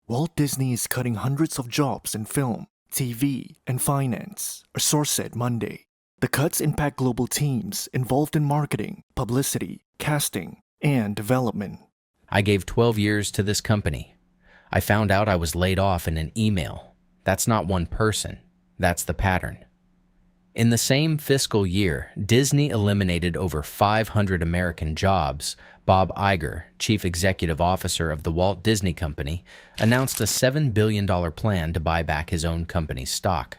Walt Disney is cutting hundreds of jobs in film, TV, and finance, a source said Monday. The cuts impact global teams involved in marketing, publicity, casting, and development. I gave 12 years to this company. I found out I was laid off in an email. That's not one person. That's the pattern. In the same fiscal year, Disney eliminated over 500 American jobs. Bob Iger, chief executive officer of the Walt Disney Company, announced a $7 billion plan to buy back his own company's stock.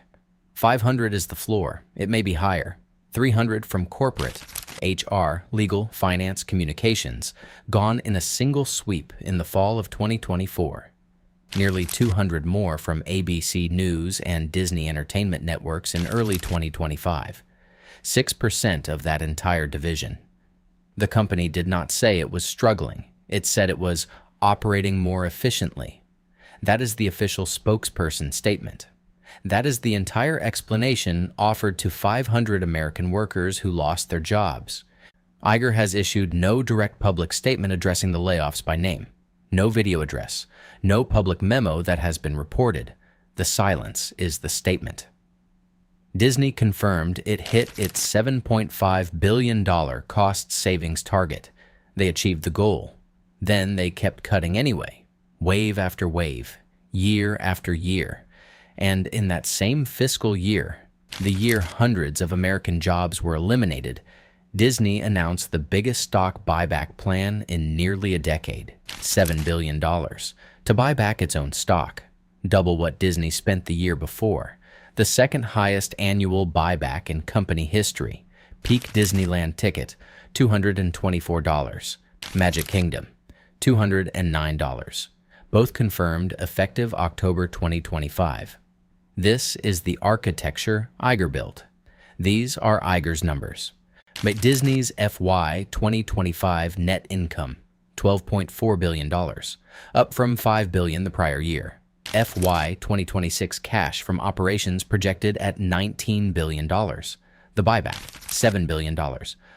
500 is the floor. It may be higher. 300 from corporate, HR, legal, finance, communications, gone in a single sweep in the fall of 2024. Nearly 200 more from ABC News and Disney Entertainment Networks in early 2025. 6% of that entire division. The company did not say it was struggling. It said it was operating more efficiently. That is the official spokesperson statement. That is the entire explanation offered to 500 American workers who lost their jobs. Iger has issued no direct public statement addressing the layoffs by name. No video address. No public memo that has been reported. The silence is the statement. Disney confirmed it hit its $7.5 billion cost savings target. They achieved the goal. Then they kept cutting anyway, wave after wave, year after year. And in that same fiscal year, the year hundreds of American jobs were eliminated, Disney announced the biggest stock buyback plan in nearly a decade, $7 billion, to buy back its own stock, double what Disney spent the year before, the second highest annual buyback in company history. Peak Disneyland ticket, $224. Magic Kingdom, $209. Both confirmed effective October 2025. This is the architecture Iger built. These are Iger's numbers. But Disney's FY 2025 net income, $12.4 billion, up from $5 billion the prior year. FY 2026 cash from operations projected at $19 billion. The buyback, $7 billion,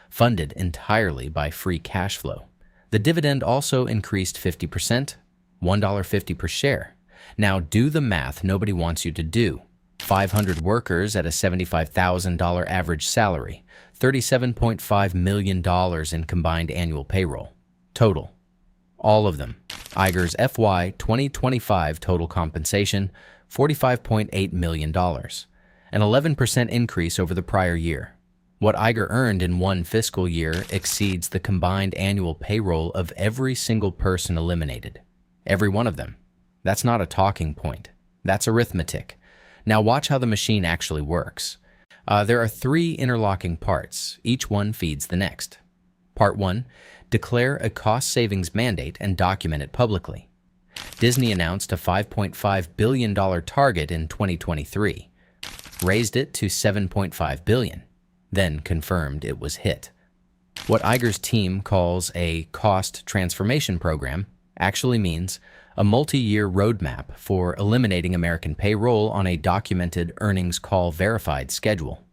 funded entirely by free cash flow. The dividend also increased 50%, $1.50 per share. Now do the math nobody wants you to do. 500 workers at a $75,000 average salary, $37.5 million in combined annual payroll. Total. All of them. Iger's FY 2025 total compensation, $45.8 million, an 11% increase over the prior year. What Iger earned in one fiscal year exceeds the combined annual payroll of every single person eliminated. Every one of them. That's not a talking point. That's arithmetic. Now watch how the machine actually works. There are three interlocking parts. Each one feeds the next. Part 1. Declare a cost savings mandate and document it publicly. Disney announced a $5.5 billion target in 2023, raised it to $7.5 billion, then confirmed it was hit. What Iger's team calls a cost transformation program actually means a multi-year roadmap for eliminating American payroll on a documented earnings call verified schedule.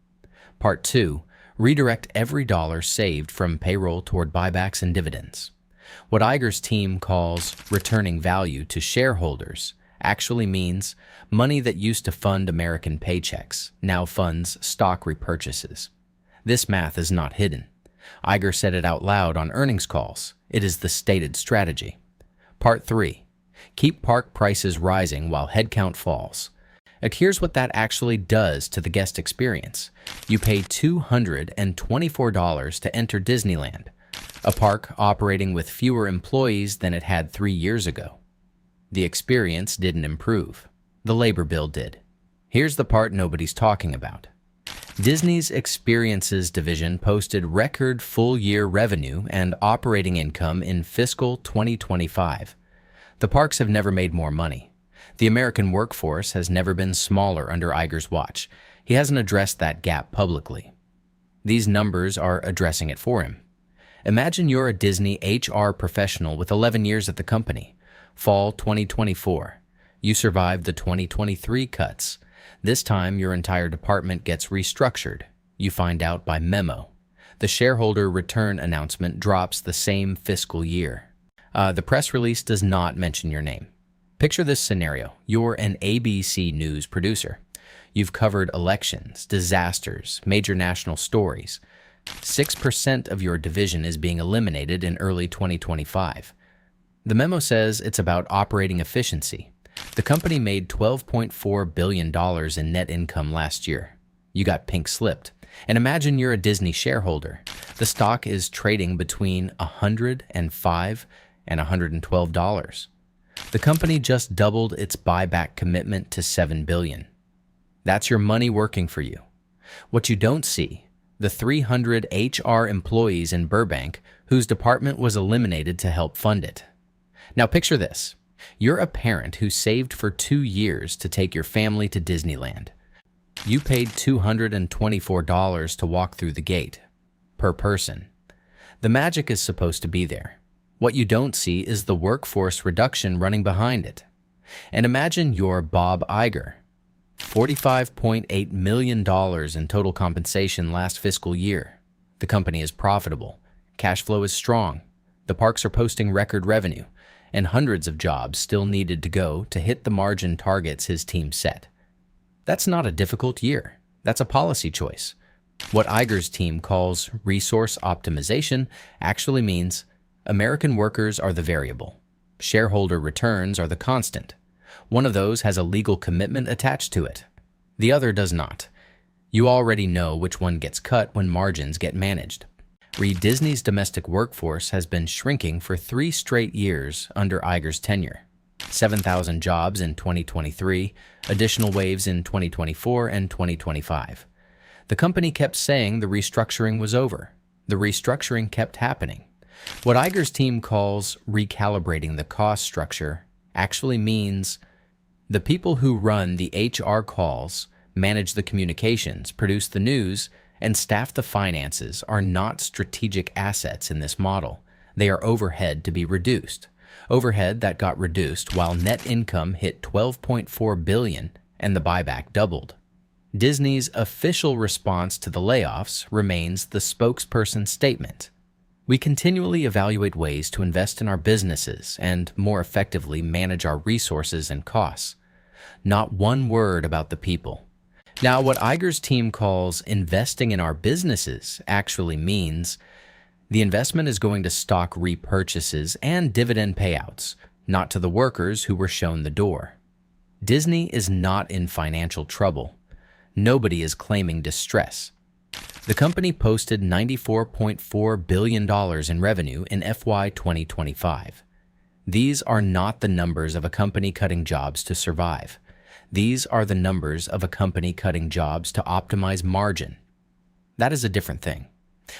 Part 2. Redirect every dollar saved from payroll toward buybacks and dividends. What Iger's team calls returning value to shareholders actually means money that used to fund American paychecks now funds stock repurchases. This math is not hidden. Iger said it out loud on earnings calls. It is the stated strategy. Part 3. Keep park prices rising while headcount falls. Here's what that actually does to the guest experience. You pay $224 to enter Disneyland, a park operating with fewer employees than it had 3 years ago. The experience didn't improve. The labor bill did. Here's the part nobody's talking about. Disney's Experiences division posted record full-year revenue and operating income in fiscal 2025. The parks have never made more money. The American workforce has never been smaller under Iger's watch. He hasn't addressed that gap publicly. These numbers are addressing it for him. Imagine you're a Disney HR professional with 11 years at the company. Fall 2024. You survived the 2023 cuts. This time, your entire department gets restructured. You find out by memo. The shareholder return announcement drops the same fiscal year. The press release does not mention your name. Picture this scenario. You're an ABC News producer. You've covered elections, disasters, major national stories. 6% of your division is being eliminated in early 2025. The memo says it's about operating efficiency. The company made $12.4 billion in net income last year. You got pink slipped. And imagine you're a Disney shareholder. The stock is trading between $105 and $112. The company just doubled its buyback commitment to $7 billion. That's your money working for you. What you don't see, the 300 HR employees in Burbank whose department was eliminated to help fund it. Now picture this. You're a parent who saved for 2 years to take your family to Disneyland. You paid $224 to walk through the gate, per person. The magic is supposed to be there. What you don't see is the workforce reduction running behind it. And imagine you're Bob Iger. $45.8 million in total compensation last fiscal year. The company is profitable. Cash flow is strong. The parks are posting record revenue, and hundreds of jobs still needed to go to hit the margin targets his team set. That's not a difficult year. That's a policy choice. What Iger's team calls resource optimization actually means American workers are the variable. Shareholder returns are the constant. One of those has a legal commitment attached to it. The other does not. You already know which one gets cut when margins get managed. Disney's domestic workforce has been shrinking for 3 straight years under Iger's tenure. 7,000 jobs in 2023, additional waves in 2024 and 2025. The company kept saying the restructuring was over. The restructuring kept happening. What Iger's team calls recalibrating the cost structure actually means the people who run the HR calls, manage the communications, produce the news, and staff the finances are not strategic assets in this model. They are overhead to be reduced. Overhead that got reduced while net income hit $12.4 billion and the buyback doubled. Disney's official response to the layoffs remains the spokesperson's statement. We continually evaluate ways to invest in our businesses and more effectively manage our resources and costs. Not one word about the people. Now, what Iger's team calls investing in our businesses actually means the investment is going to stock repurchases and dividend payouts, not to the workers who were shown the door. Disney is not in financial trouble. Nobody is claiming distress. The company posted $94.4 billion in revenue in FY 2025. These are not the numbers of a company cutting jobs to survive. These are the numbers of a company cutting jobs to optimize margin. That is a different thing.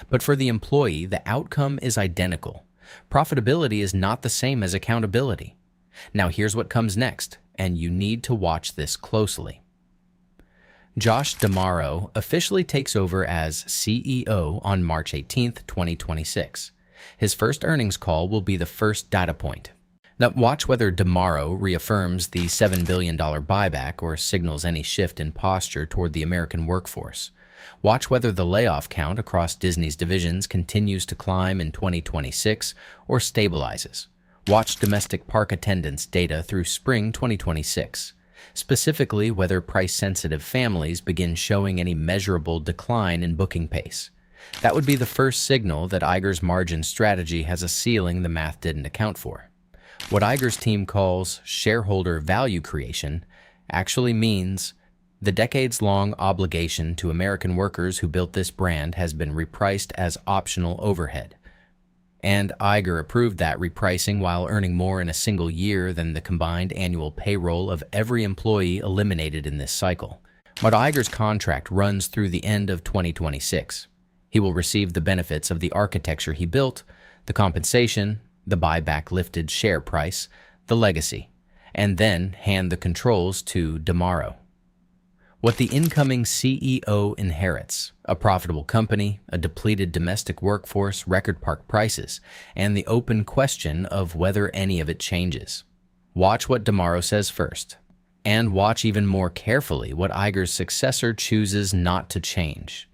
But for the employee, the outcome is identical. Profitability is not the same as accountability. Now here's what comes next, and you need to watch this closely. Josh D'Amaro officially takes over as CEO on March 18, 2026. His first earnings call will be the first data point. Now watch whether D'Amaro reaffirms the $7 billion buyback or signals any shift in posture toward the American workforce. Watch whether the layoff count across Disney's divisions continues to climb in 2026 or stabilizes. Watch domestic park attendance data through spring 2026. Specifically, whether price-sensitive families begin showing any measurable decline in booking pace. That would be the first signal that Iger's margin strategy has a ceiling the math didn't account for. What Iger's team calls shareholder value creation actually means the decades-long obligation to American workers who built this brand has been repriced as optional overhead. And Iger approved that repricing while earning more in a single year than the combined annual payroll of every employee eliminated in this cycle. But Iger's contract runs through the end of 2026. He will receive the benefits of the architecture he built, the compensation, the buyback lifted share price, the legacy, and then hand the controls to D'Amaro. What the incoming CEO inherits: a profitable company, a depleted domestic workforce, record park prices, and the open question of whether any of it changes. Watch what D'Amaro says first, and watch even more carefully what Iger's successor chooses not to change.